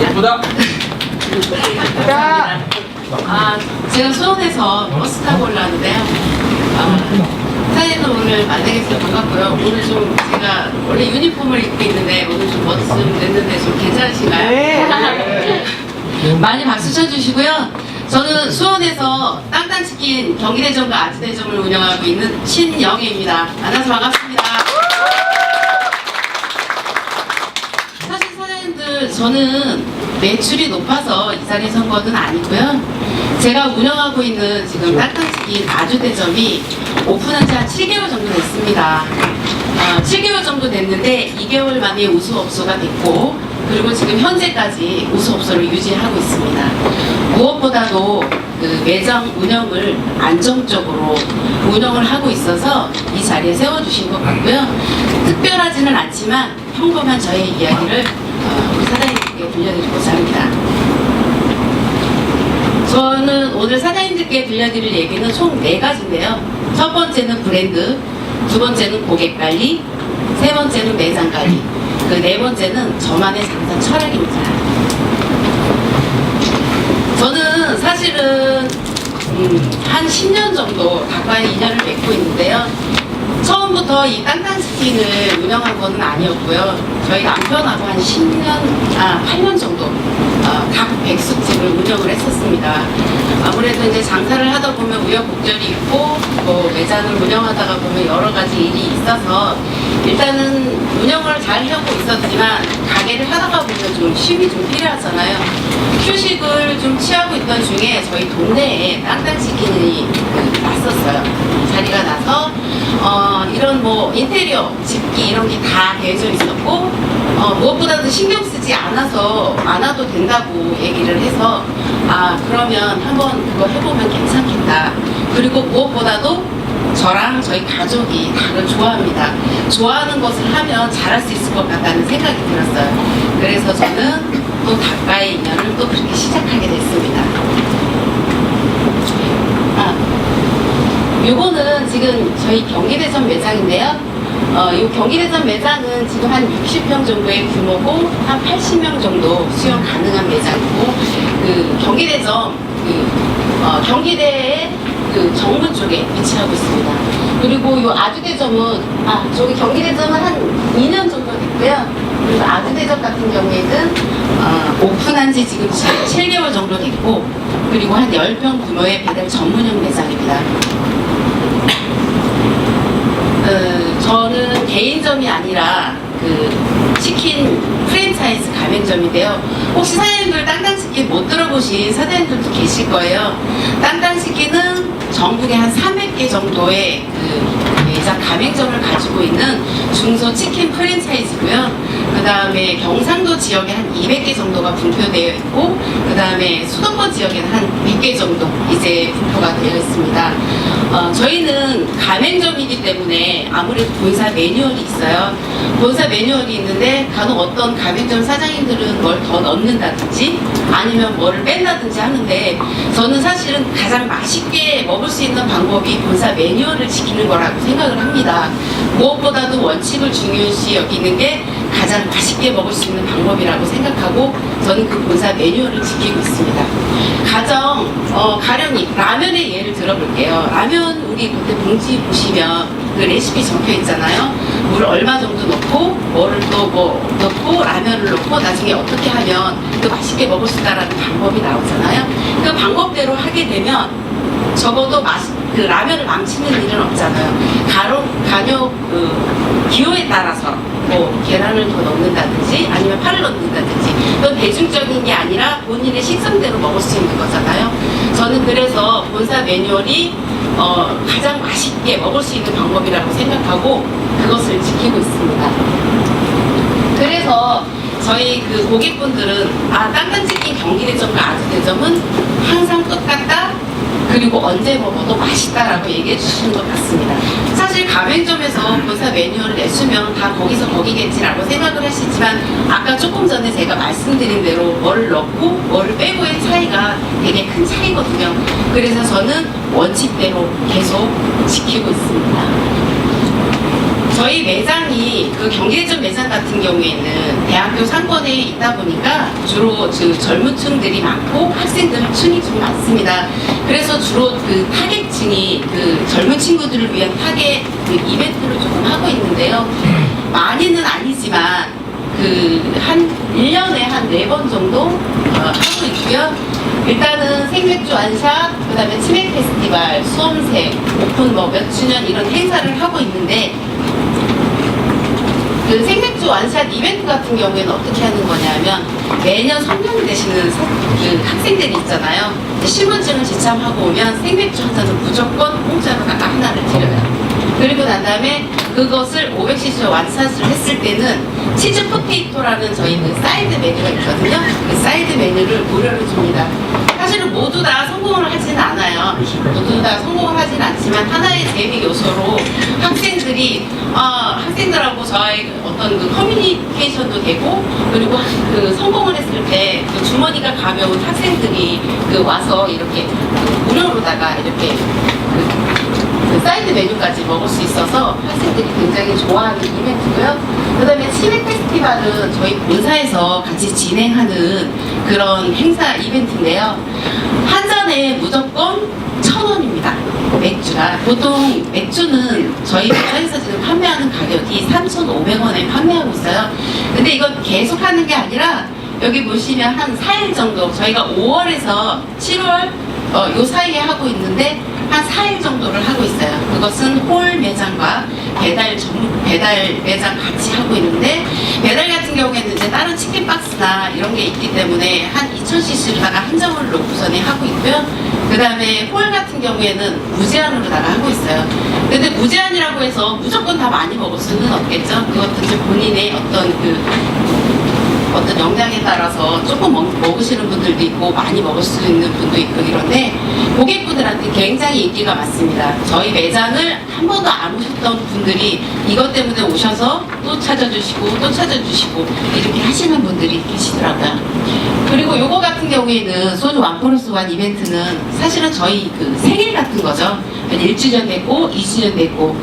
예쁘다. 제가 수원에서 버스 타고 올라왔는데요. 사장님도 오늘 만나게돼서 반갑고요. 오늘 좀 제가 원래 유니폼을 입고 있는데 오늘 좀 멋 좀 냈는데 좀 괜찮으신가요? 네. 많이 박수 쳐주시고요. 저는 수원에서 땅땅치킨 경기대점과 아주대점을 운영하고 있는 신영애입니다. 만나서 반갑습니다. 사실 사장님들 저는 매출이 높아서 이 자리에 선 것은 아니고요. 제가 운영하고 있는 지금 땅땅치킨 아주대점이 오픈한 지 한 7개월 정도 됐습니다. 7개월 정도 됐는데 2개월 만에 우수업소가 됐고 그리고 지금 현재까지 우수업소를 유지하고 있습니다. 무엇보다도 그 매장 운영을 안정적으로 운영을 하고 있어서 이 자리에 세워주신 것 같고요. 특별하지는 않지만 평범한 저의 이야기를 우리 사장님께 들려드리고자 합니다. 저는 오늘 사장님들께 들려드릴 얘기는 총 4가지인데요. 첫 번째는 브랜드, 두 번째는 고객관리, 세 번째는 매장관리, 그 네 번째는 저만의 장사 철학입니다. 저는 사실은 한 10년 정도 가까이 인연을 맺고 있는데요. 처음부터 이 땅땅치킨을 운영한 건 아니었고요. 저희 남편하고 한 8년 정도 닭 백숙집을 운영을 했었습니다. 아무래도 이제 장사를 하다 보면 우여곡절이 있고 뭐 매장을 운영하다가 보면 여러 가지 일이 있어서 일단은 운영을 잘 하고 있었지만 가게를 하다가 보면 좀 쉼이 좀 필요하잖아요. 휴식을 좀 취하고 있던 중에 저희 동네에 땅땅치킨이 났었어요. 자리가 나서 이런 뭐 인테리어, 집기 이런 게 다 되어져 있었고 무엇보다도 신경 쓰지 않아도 된다고 얘기를 해서 그러면 한번 그거 해보면 괜찮겠다. 그리고 무엇보다도 저랑 저희 가족이 닭을 좋아합니다. 좋아하는 것을 하면 잘할 수 있을 것 같다는 생각이 들었어요. 그래서 저는 또 닭과의 인연을 또 그렇게 시작하게 됐습니다. 요거는 지금 저희 경기대점 매장인데요. 이 경기대점 매장은 지금 한 60평 정도의 규모고 한 80명 정도 수용 가능한 매장이고 그 경기대점 경기대의 그 정문 쪽에 위치하고 있습니다. 그리고 이 아주대점은 저기 경기대점은 한 2년 정도 됐고요. 그리고 아주대점 같은 경우에는 오픈한 지 지금 7개월 정도 됐고 그리고 한 10평 규모의 배달 전문형 매장입니다. 저는 개인점이 아니라 그 치킨 프랜차이즈 가맹점인데요. 혹시 사장님들 땅땅치킨 못 들어보신 사장님들도 계실 거예요. 땅땅치킨은 전국에 한 300개 정도의 그 매장 가맹점을 가지고 있는 중소치킨 프랜차이즈고요. 그 다음에 경상도 지역에 한 200개 정도가 분포되어 있고 그 다음에 수도권 지역에는 한 100개 정도 이제 분포가 되어 있습니다. 저희는 가맹점이기 때문에 아무래도 본사 매뉴얼이 있어요. 본사 매뉴얼이 있는데 간혹 어떤 가맹점 사장님들은 뭘 더 넣는다든지 아니면 뭐를 뺀다든지 하는데 저는 사실은 가장 맛있게 먹을 수 있는 방법이 본사 매뉴얼을 지키는 거라고 생각을 합니다. 무엇보다도 원칙을 중요시 여기는 게 가장 맛있게 먹을 수 있는 방법이라고 생각하고 저는 그 본사 매뉴얼을 지키고 있습니다. 가령이 라면의 예를 들어볼게요. 라면 우리 그때 봉지 보시면 그 레시피 적혀 있잖아요. 물 얼마 정도 넣고 뭐를 또 뭐 넣고 라면을 넣고 나중에 어떻게 하면 그 맛있게 먹을 수 있다라는 방법이 나오잖아요. 그 방법대로 하게 되면 적어도 그 라면을 망치는 일은 없잖아요. 간혹 기호에 따라서 뭐 계란을 더 넣는다든지 아니면 파를 넣는다든지 그건 대중적인 게 아니라 본인의 식성대로 먹을 수 있는 거잖아요. 저는 그래서 본사 매뉴얼이 가장 맛있게 먹을 수 있는 방법이라고 생각하고 그것을 지키고 있습니다. 그래서 저희 그 고객분들은 땅땅치킨 경기대점과 아주대점은 항상 똑같다. 그리고 언제 먹어도 맛있다라고 얘기해 주시는 것 같습니다. 사실 가맹점에서 본사 매뉴얼을 내주면 다 거기서 거기겠지라고 생각을 하시지만 아까 조금 전에 제가 말씀드린 대로 뭐를 넣고 뭐를 빼고의 차이가 되게 큰 차이거든요. 그래서 저는 원칙대로 계속 지키고 있습니다. 저희 매장이 그 경계점 매장 같은 경우에는 대학교 상권에 있다 보니까 주로 그 젊은 층들이 많고 학생들 층이 좀 많습니다. 그래서 주로 그 타겟층이 그 젊은 친구들을 위한 타겟 그 이벤트를 조금 하고 있는데요. 많이는 아니지만 그 한 1년에 한 4번 정도 하고 있고요. 일단은 생맥주 완샷, 그 다음에 치맥 페스티벌, 수험생, 오픈 뭐 몇 주년 이런 행사를 하고 있는데 그 생맥주 완샷 이벤트 같은 경우에는 어떻게 하는 거냐면 매년 성년이 되시는 그 학생들이 있잖아요. 신분증을 지참하고 오면 생맥주 한 잔은 무조건 공짜로 하나를 드려요. 그리고 난 다음에 그것을 500cc 완샷을 했을 때는 치즈 포테이토라는 저희 그 사이드 메뉴가 있거든요. 그 사이드 메뉴를 무료로 줍니다. 사실은 모두 다 성공을 하지는 않아요. 모두 다 성공을 하지는 않지만 하나의 재미 요소로 학생들이 학생들하고 저의 어떤 그 커뮤니케이션도 되고 그리고 그 성공을 했을 때 그 주머니가 가벼운 학생들이 그 와서 이렇게 그 무료로다가 이렇게 그 사이드 메뉴까지 먹을 수 있어서 학생들이 굉장히 좋아하는 이벤트고요. 그 다음에 치맥 페스티벌은 저희 본사에서 같이 진행하는 그런 행사 이벤트인데요. 한 잔에 무조건 1,000원입니다. 맥주가. 보통 맥주는 저희 본사에서 지금 판매하는 가격이 3,500원에 판매하고 있어요. 근데 이건 계속 하는 게 아니라 여기 보시면 한 4일 정도 저희가 5월에서 7월 요 사이에 하고 있는데 한 4일 정도를 하고 있어요. 그것은 홀 매장과 배달 매장 같이 하고 있는데 배달 같은 경우에는 이제 다른 치킨 박스나 이런 게 있기 때문에 한 2,000cc로다가 한 점을 놓고선에 하고 있고요. 그 다음에 홀 같은 경우에는 무제한으로다가 하고 있어요. 근데 무제한이라고 해서 무조건 다 많이 먹을 수는 없겠죠. 그것도 이제 본인의 어떤 영양에 따라서 조금 먹으시는 분들도 있고 많이 먹을 수 있는 분도 있고 이런데 고객분들한테 굉장히 인기가 많습니다. 저희 매장을 한 번도 안 오셨던 분들이 이것 때문에 오셔서 또 찾아주시고 또 찾아주시고 이렇게 하시는 분들이 계시더라고요. 그리고 요거 같은 경우에는 소주 1+1 이벤트는 사실은 저희 그 생일 같은 거죠. 1주년 됐고 2주년 됐고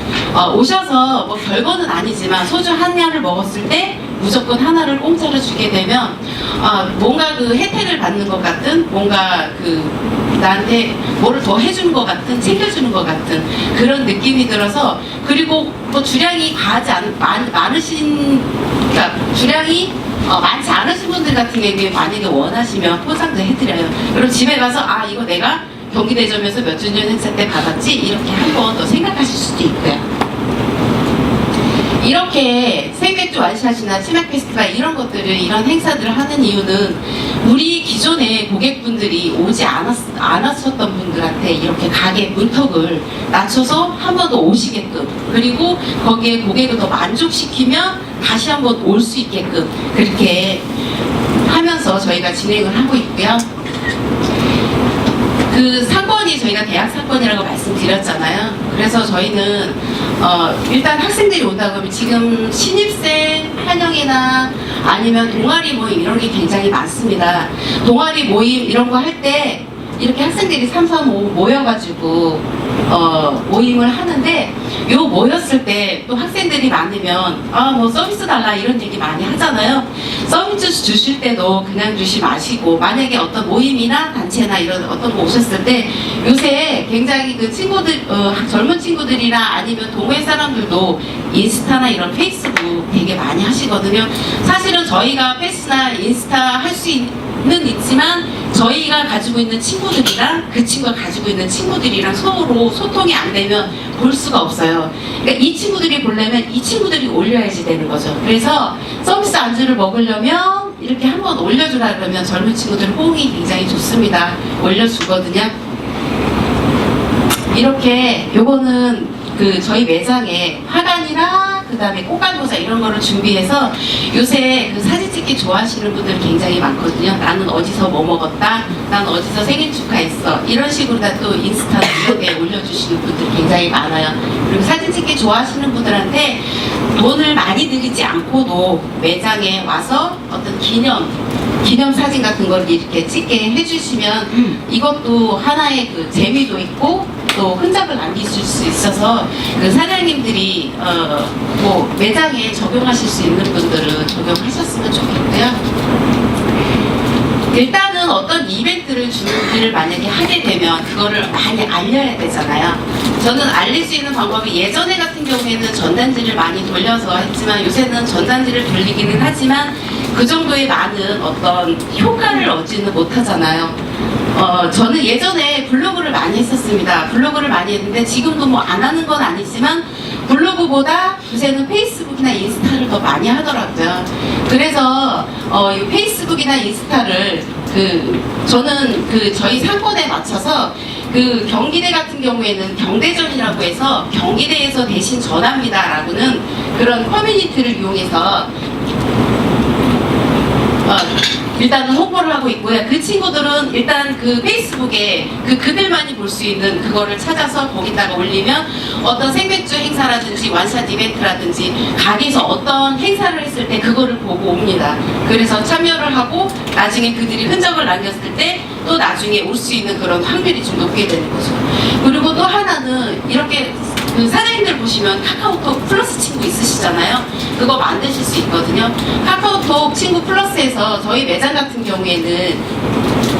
오셔서 뭐 별거는 아니지만 소주 한 잔을 먹었을 때 무조건 하나를 공짜로 주게 되면 뭔가 그 혜택을 받는 것 같은 뭔가 그 나한테 뭐를 더 해주는 것 같은 챙겨주는 것 같은 그런 느낌이 들어서 그리고 뭐 주량이 많으신 그러니까 주량이 많지 않으신 분들 같은 경우에 만약에 원하시면 포장도 해드려요. 그럼 집에 가서 이거 내가 경기대점에서 몇 주년 행사 때 받았지 이렇게 한 번 더 생각하실 수도 있고요. 이렇게 생맥주 완샷이나 치맥 페스티벌 이런 것들을 이런 행사들을 하는 이유는 우리 기존의 고객분들이 오지 않았었던 분들한테 이렇게 가게 문턱을 낮춰서 한 번 더 오시게끔 그리고 거기에 고객을 더 만족시키면 다시 한 번 올 수 있게끔 그렇게 하면서 저희가 진행을 하고 있고요. 그 상권이 저희가 대학 상권이라고 말씀드렸잖아요. 그래서 저희는 일단 학생들이 온다고 하면 지금 신입생 환영이나 아니면 동아리 모임 이런 게 굉장히 많습니다. 동아리 모임 이런 거 할 때 이렇게 학생들이 3, 4, 5 모여가지고 모임을 하는데 요 모였을 때 또 학생들이 많으면 뭐 서비스 달라 이런 얘기 많이 하잖아요. 서비스 주실 때도 그냥 주시 마시고 만약에 어떤 모임이나 단체나 이런 어떤 거 오셨을 때 요새 굉장히 그 친구들 젊은 친구들이나 아니면 동호회 사람들도 인스타나 이런 페이스북 되게 많이 하시거든요. 사실은 저희가 페이스나 인스타 할 수는 있지만 저희가 가지고 있는 친구들이랑 그 친구가 가지고 있는 친구들이랑 서로 소통이 안 되면 볼 수가 없어요. 그러니까 이 친구들이 보려면 이 친구들이 올려야지 되는 거죠. 그래서 서비스 안주를 먹으려면 이렇게 한번 올려주라 그러면 젊은 친구들 호응이 굉장히 좋습니다. 올려주거든요. 이렇게 요거는 그 저희 매장에 화관이나 그 다음에 꽃갈모자 이런 거를 준비해서 요새 그 사진 찍기 좋아하시는 분들 굉장히 많거든요. 나는 어디서 뭐 먹었다, 난 어디서 생일 축하했어 이런 식으로 다 또 인스타 이런 데 올려주시는 분들 굉장히 많아요. 그리고 사진 찍기 좋아하시는 분들한테 돈을 많이 들이지 않고도 매장에 와서 어떤 기념 사진 같은 걸 이렇게 찍게 해주시면 이것도 하나의 그 재미도 있고 또 흔적을 남기실 수 있어서 그 사장님들이 뭐 매장에 적용하실 수 있는 분들은 적용하셨으면 좋겠고요. 일단은 어떤 이벤트를 준비를 만약에 하게 되면 그거를 많이 알려야 되잖아요. 저는 알릴 수 있는 방법이 예전에 같은 경우에는 전단지를 많이 돌려서 했지만 요새는 전단지를 돌리기는 하지만 그 정도의 많은 어떤 효과를 얻지는 못하잖아요. 저는 예전에 블로그를 많이 했었습니다. 블로그를 많이 했는데 지금도 뭐 안 하는 건 아니지만 블로그보다 요새는 페이스북이나 인스타를 더 많이 하더라고요. 그래서 이 페이스북이나 인스타를 저는 저희 상권에 맞춰서 경기대 같은 경우에는 경대전이라고 해서 경기대에서 대신 전합니다라고는 그런 커뮤니티를 이용해서 일단은 홍보를 하고 있고요. 그 친구들은 일단 그 페이스북에 그들만이 볼 수 있는 그거를 찾아서 거기다가 올리면 어떤 생맥주 행사라든지 완샷 이벤트라든지 가게에서 어떤 행사를 했을 때 그거를 보고 옵니다. 그래서 참여를 하고 나중에 그들이 흔적을 남겼을 때 또 나중에 올 수 있는 그런 확률이 좀 높게 되는 거죠. 그리고 또 하나는 이렇게 사장님들 보시면 카카오톡 플러스 친구 있으시잖아요. 그거 만드실 수 있거든요. 카카오톡 친구 플러스에서 저희 매장 같은 경우에는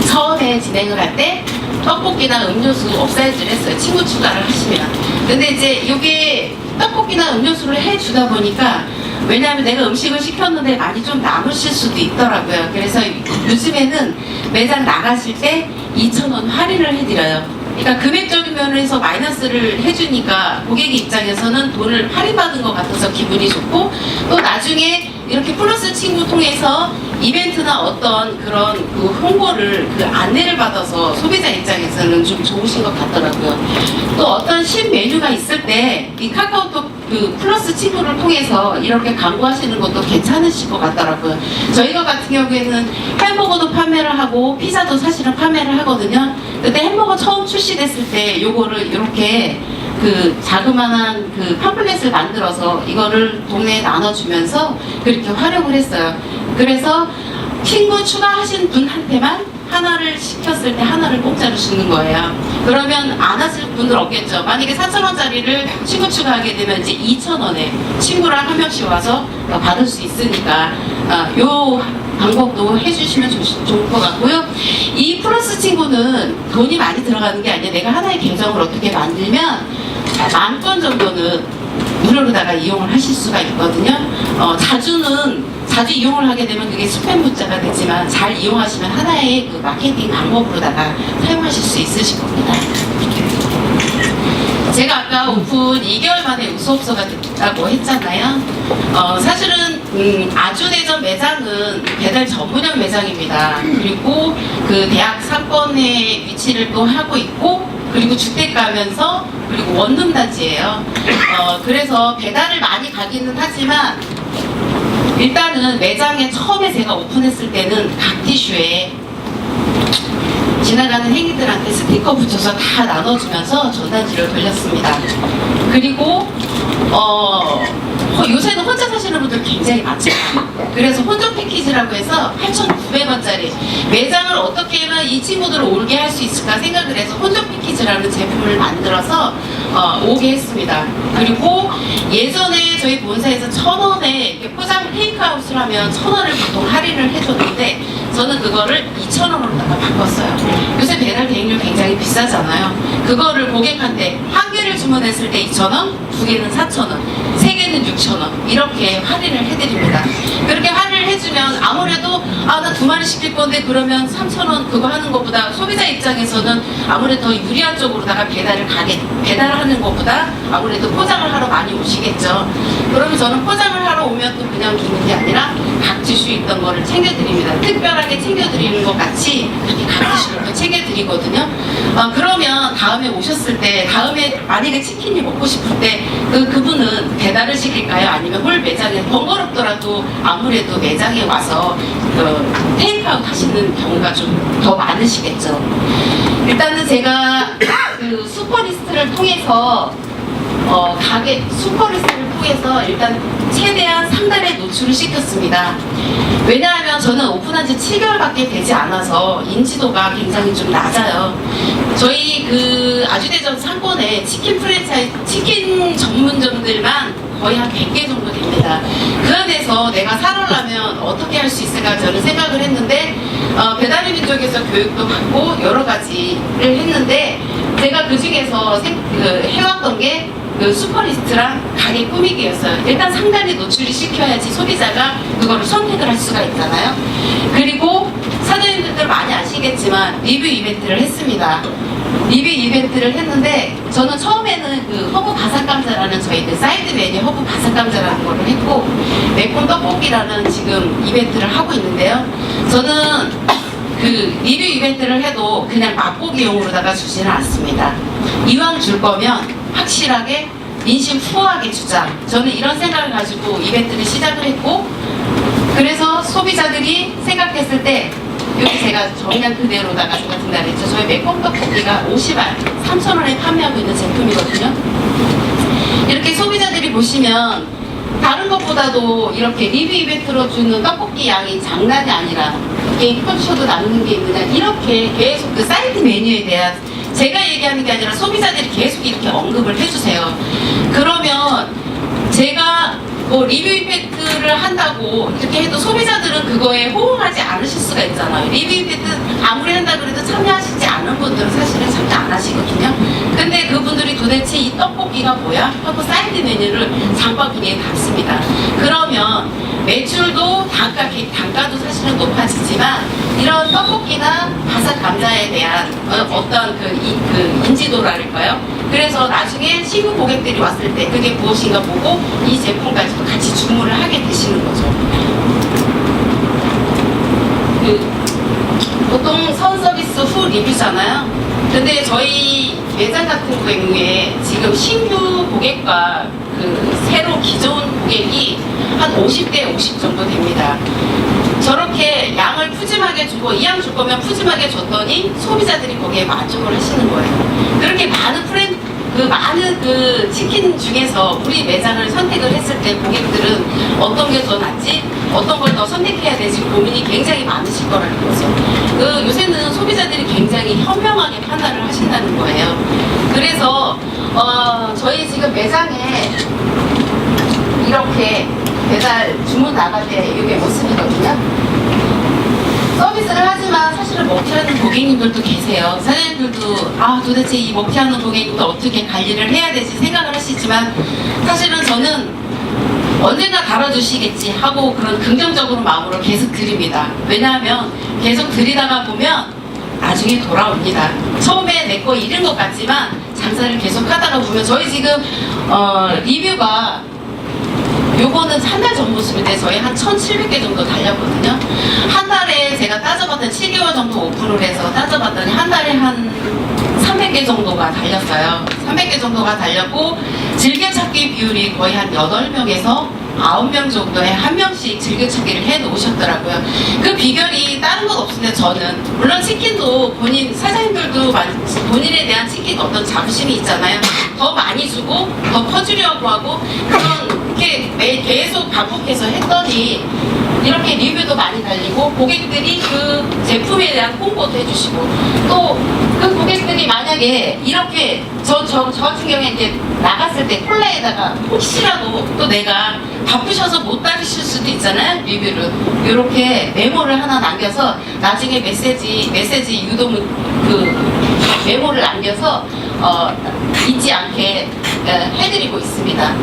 처음에 진행을 할 때 떡볶이나 음료수 업사이즈를 했어요. 친구 추가를 하시면. 근데 이제 이게 떡볶이나 음료수를 해주다 보니까 왜냐하면 내가 음식을 시켰는데 많이 좀 남으실 수도 있더라고요. 그래서 요즘에는 매장 나가실 때 2,000원 할인을 해드려요. 그러니까 금액적인 면에서 마이너스를 해주니까 고객 입장에서는 돈을 할인받은 것 같아서 기분이 좋고 또 나중에 이렇게 플러스 친구 통해서 이벤트나 어떤 그런 홍보를 안내를 받아서 소비자 입장에서는 좀 좋으신 것 같더라고요. 또 어떤 신메뉴가 있을 때 이 카카오톡 플러스 친구를 통해서 이렇게 광고하시는 것도 괜찮으실 것 같더라고요. 저희가 같은 경우에는 햄버거도 판매를 하고 피자도 사실은 판매를 하거든요. 그때 햄버거 처음 출시됐을 때 요거를 이렇게 자그마한 팜플렛을 만들어서 이거를 동네에 나눠주면서 그렇게 활용을 했어요. 그래서 친구 추가하신 분한테만 하나를 시켰을 때 하나를 공짜로 주는 거예요. 그러면 안 하실 분들 없겠죠. 만약에 4,000원짜리를 친구 추가하게 되면 이제 2,000원에 친구랑 한 명씩 와서 받을 수 있으니까 요 방법도 해주시면 좋을 것 같고요. 이 플러스 친구는 돈이 많이 들어가는 게 아니라 내가 하나의 계정을 어떻게 만들면 10,000건 정도는 무료로다가 이용을 하실 수가 있거든요. 자주 이용을 하게 되면 그게 스팸 문자가 되지만 잘 이용하시면 하나의 마케팅 방법으로다가 사용하실 수 있으실 겁니다. 제가 아까 오픈 2개월 만에 우수업소가 됐다고 했잖아요. 사실은 아주대전 매장은 배달 전문형 매장입니다. 그리고 대학 상권에 위치를 또 하고 있고 그리고 주택가면서 그리고 원룸단지예요. 그래서 배달을 많이 가기는 하지만 일단은 매장에 처음에 제가 오픈했을 때는 각 티슈에 지나가는 행인들한테 스티커 붙여서 다 나눠주면서 전단지를 돌렸습니다. 그리고 요새는 혼자 사시는 분들 굉장히 많잖아요. 그래서 혼종 패키지라고 해서 8,900원짜리 매장을 어떻게 하면 이 친구들을 오게 할 수 있을까 생각을 해서 혼종 패키지라는 제품을 만들어서 오게 했습니다. 그리고 예전에 저희 본사에서 1,000원에 이렇게 포장 테이크아웃을 하면 1,000원을 보통 할인을 해줬는데 저는 그거를 2,000원으로 바꿨어요. 요새 배달 대행료 굉장히 비싸잖아요. 그거를 고객한테 한 개를 주문했을 때 2,000원, 두 개는 4,000원, 세 개는 6,000원 이렇게 할인을 해드립니다. 그렇게 할인을 해주면 아무래도 나 2마리 시킬 건데 그러면 3,000원 그거 하는 것보다 소비자 입장에서는 아무래도 더 유리한 쪽으로다가 배달하는 것보다 아무래도 포장을 하러 많이 오시겠죠. 그러면 저는 포장을 하러 오면 또 그냥 주는 게 아니라 각 지슈 있던 거를 챙겨드립니다. 특별하게 챙겨드리는 것 같이 그렇게 각 지슈를 챙겨드리거든요. 그러면 다음에 오셨을 때 다음에 만약에 치킨이 먹고 싶을 때 그분은 배달을 시킬까요? 아니면 홀 매장에 번거롭더라도 아무래도 매장에 와서 테이크아웃 하시는 경우가 좀 더 많으시겠죠. 일단은 제가 슈퍼리스트를 통해서 가게 슈퍼리스를 통해서 일단 최대한 상단에 노출을 시켰습니다. 왜냐하면 저는 오픈한 지 7개월밖에 되지 않아서 인지도가 굉장히 좀 낮아요. 저희 그 아주대전 상권에 치킨 프랜차이즈, 치킨 전문점들만 거의 한 100개 정도 됩니다. 그 안에서 내가 살아려면 어떻게 할 수 있을까 저는 생각을 했는데 배달의 민족에서 교육도 받고 여러 가지를 했는데 제가 그 중에서 해왔던 게 그 슈퍼리스트랑 가게 꾸미기였어요. 일단 상단에 노출이 시켜야지 소비자가 그거를 선택을 할 수가 있잖아요. 그리고 사장님들도 많이 아시겠지만 리뷰 이벤트를 했습니다. 리뷰 이벤트를 했는데 저는 처음에는 그 허브 바삭감자라는 저희 그 사이드 메뉴 허브 바삭감자라는 거를 했고 매콤 떡볶이라는 지금 이벤트를 하고 있는데요. 저는 그 리뷰 이벤트를 해도 그냥 맛보기용으로다가 주지는 않습니다. 이왕 줄 거면 확실하게 민심 후하게 주자. 저는 이런 생각을 가지고 이벤트를 시작을 했고 그래서 소비자들이 생각했을 때 여기 제가 정량 그대로다가 제가 등단했죠. 저희 매콤 떡볶이가 50알 3,000원에 판매하고 있는 제품이거든요. 이렇게 소비자들이 보시면 다른 것보다도 이렇게 리뷰 이벤트로 주는 떡볶이 양이 장난이 아니라 게임 컷쇼도 나누는 게 있느냐 이렇게 계속 그 사이드 메뉴에 대한 제가 얘기하는 게 아니라 소비자들이 계속 이렇게 언급을 해주세요. 그러면 제가 뭐 리뷰 이벤트를 한다고 이렇게 해도 소비자들은 그거에 호응하지 않으실 수가 있잖아요. 리뷰 이벤트 아무리 한다 그래도 참여하시지 않은 분들은 사실은 참여 안 하시거든요. 근데 그분들이 도대체 이 떡볶이가 뭐야? 하고 사이드 메뉴를 장바구니에 담습니다. 그러면 매출도 단가도 사실은 높아지지만 이런 떡볶이나 바삭 감자에 대한 어떤 그 인지도랄까요? 그래서 나중에 신규 고객들이 왔을 때 그게 무엇인가 보고 이 제품까지도 같이 주문을 하게 되시는 거죠. 보통 선서비스 후 리뷰잖아요. 근데 저희 매장 같은 경우에 지금 신규 고객과 그 새로 기존 고객이 한 50대 50 정도 됩니다. 저렇게 양을 푸짐하게 주고 이 양 줄 거면 푸짐하게 줬더니 소비자들이 거기에 만족을 하시는 거예요. 그렇게 많은 그 치킨 중에서 우리 매장을 선택을 했을 때 고객들은 어떤 게 더 낫지? 어떤 걸 더 선택해야 되지? 고민이 굉장히 많으실 거라는 거죠. 요새는 소비자들이 굉장히 현명하게 판단을 하신다는 거예요. 그래서 저희 지금 매장에 이렇게 배달 주문 나갈 때 이게 모습이거든요. 서비스를 하지만 사실은 먹튀하는 고객님들도 계세요. 사장님들도 도대체 이 먹튀하는 고객님도 어떻게 관리를 해야 되지 생각을 하시지만 사실은 저는 언젠가 달아주시겠지 하고 그런 긍정적으로 마음으로 계속 드립니다. 왜냐하면 계속 드리다가 보면 나중에 돌아옵니다. 처음에 내 거 잃은 것 같지만 장사를 계속 하다가 보면 저희 지금 리뷰가 요거는 한 달 전 모습인데 저희 한 1,700개 정도 달렸거든요. 한 달에 제가 따져봤더니 7개월 정도 오픈을 해서 따져봤더니 한 달에 한 300개 정도가 달렸어요. 300개 정도가 달렸고 즐겨찾기 비율이 거의 한 8명에서 9명 정도에 한 명씩 즐겨찾기를 해 놓으셨더라고요. 그 비결이 다른 건 없는데 저는 물론 치킨도 사장님들도 본인에 대한 치킨 어떤 자부심이 있잖아요. 더 많이 주고 더 퍼주려고 하고 그렇게 계속 반복해서 했더니 이렇게 리뷰도 많이 달리고 고객들이 그 제품에 대한 홍보도 해주시고 또 그 고객들이 만약에 이렇게 저 같은 경우에 이제 나갔을 때 콜라에다가 혹시라도 또 내가 바쁘셔서 못 따르실 수도 있잖아요. 리뷰를 이렇게 메모를 하나 남겨서 나중에 메시지 유도 그 메모를 남겨서 잊지 않게 해드리고 있습니다.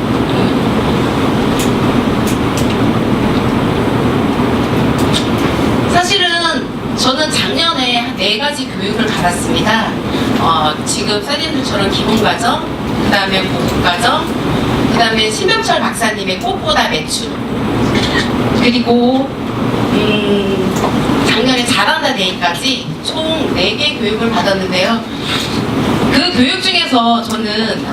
사실은 저는 작년에 한 4가지 교육을 받았습니다. 지금 사장님들처럼 기본과정, 그 다음에 고급과정, 그 다음에 신명철 박사님의 꽃보다 매출, 그리고 작년에 잘한다 데이까지 총 4개 교육을 받았는데요. 그 교육 중에서 저는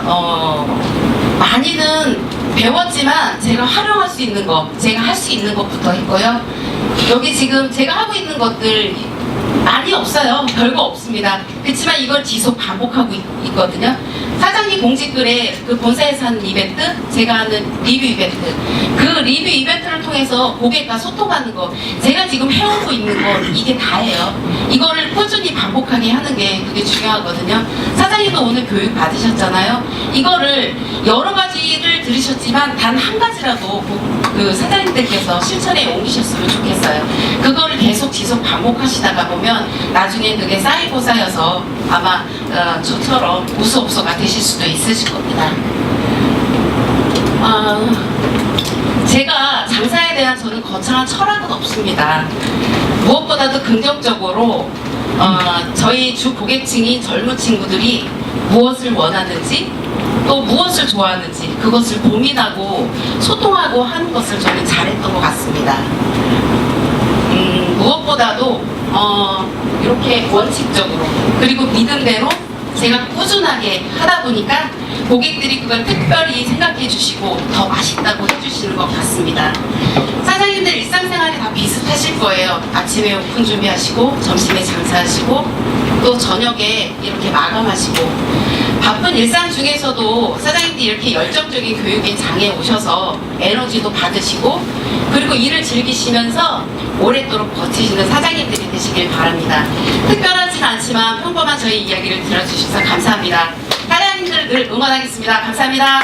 많이는 배웠지만 제가 활용할 수 있는 거, 제가 할 수 있는 것부터 했고요. 여기 지금 제가 하고 있는 것들 많이 없어요. 별거 없습니다. 그렇지만 이걸 지속 반복하고 있거든요. 사장님 공지글에 그 본사에서 하는 이벤트, 제가 하는 리뷰 이벤트, 그 리뷰 이벤트를 통해서 고객과 소통하는 거, 제가 지금 해오고 있는 거 이게 다예요. 이거를 꾸준히 반복하게 하는 게 그게 중요하거든요. 사장님도 오늘 교육 받으셨잖아요. 이거를 여러 가지를 들으셨지만 단 한 가지라도 그 사장님들께서 실천에 옮기셨으면 좋겠어요. 그거를 계속 지속 반복하시다가 보면 나중에 그게 쌓이고 쌓여서 아마 저처럼 우수업소가 되실 수도 있으실 겁니다. 제가 장사에 대한 저는 거창한 철학은 없습니다. 무엇보다도 긍정적으로 저희 주 고객층이 젊은 친구들이 무엇을 원하는지 또 무엇을 좋아하는지 그것을 고민하고 소통하고 하는 것을 저는 잘했던 것 같습니다. 무엇보다도 이렇게 원칙적으로 그리고 믿음대로 제가 꾸준하게 하다 보니까 고객들이 그걸 특별히 생각해 주시고 더 맛있다고 해주시는 것 같습니다. 사장님들 일상생활이 다 비슷하실 거예요. 아침에 오픈 준비하시고 점심에 장사하시고 또 저녁에 이렇게 마감하시고 바쁜 일상 중에서도 사장님들이 이렇게 열정적인 교육의 장에 오셔서 에너지도 받으시고 그리고 일을 즐기시면서 오랫도록 버티시는 사장님들이 되시길 바랍니다. 특별하진 않지만 평범한 저희 이야기를 들어주셔서 감사합니다. 사장님들 늘 응원하겠습니다. 감사합니다.